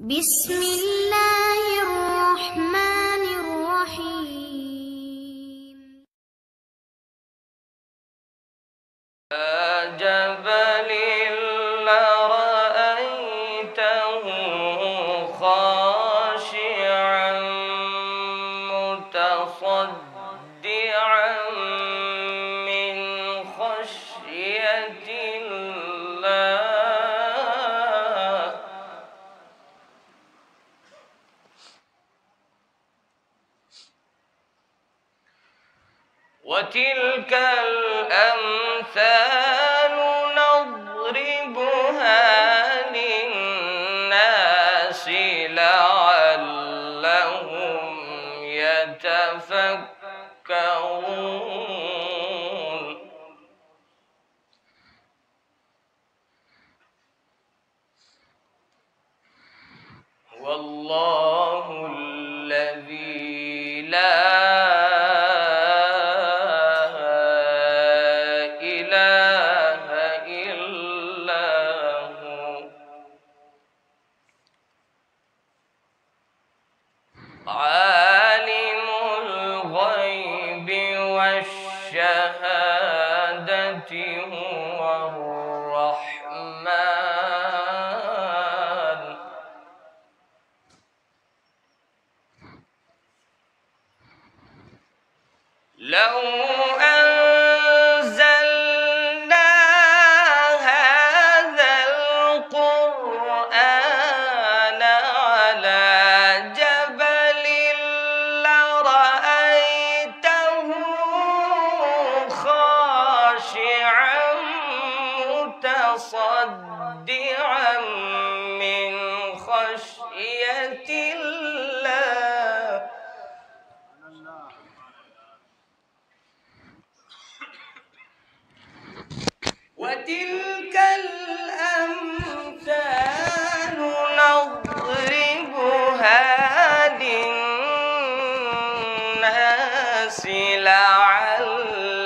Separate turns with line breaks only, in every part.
بسم الله الرحمن الرحيم.
جبل لرأيته خاشعا متصدعا من خشية الله وتلك الأمثال نضربها للناس لعلهم يتفكرون والله الذي لا عالم الغيب والشهادة هو الرحمن لو أنزلنا هذا القرآن على جبل لرأيته خاشعا متصدعا من خشية الله وتلك الأمثال نضربها للناس لعلهم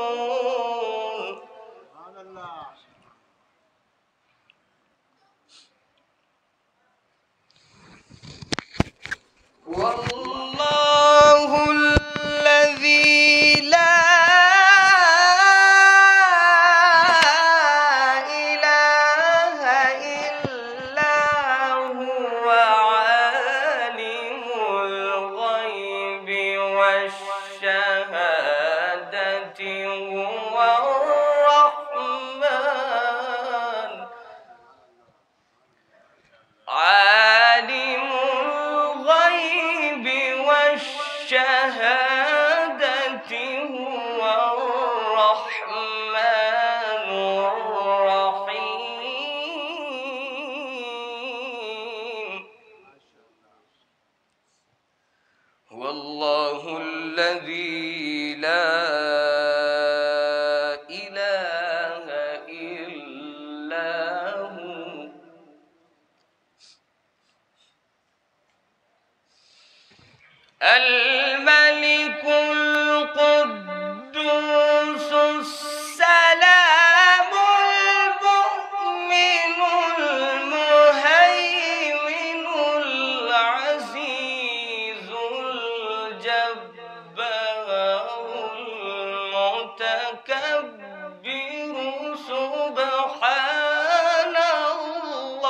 يتفكرون والله الذي لا إله إلا هو عالم الغيب والشهادة هو الرحمن عالم الغيب والشهادة هو الرحمن الرحيم هو الله الذي لا إله إلا هو الملك القدوس السلام المؤمن المهيمن العزيز الجبار المتكبر سبحان الله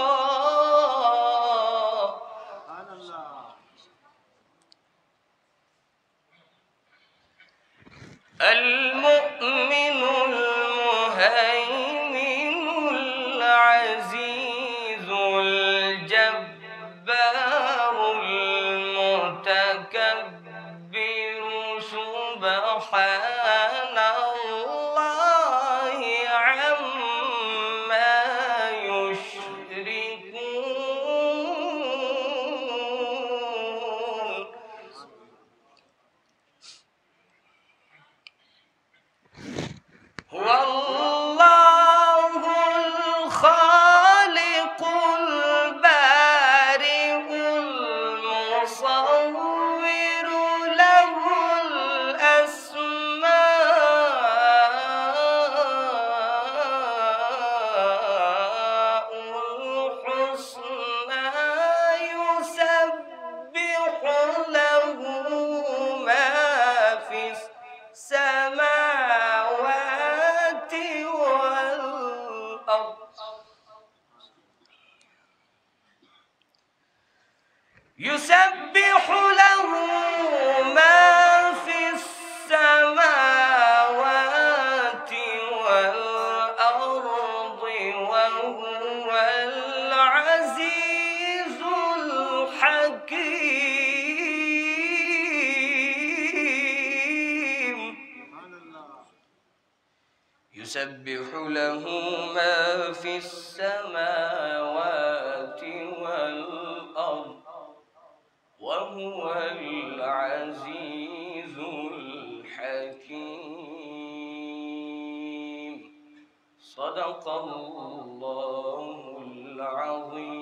يسبح له ما في السماوات والأرض وهو العزيز الحكيم. يسبح له ما في السماوات والأرض وهو العزيز الحكيم. صدق الله العظيم.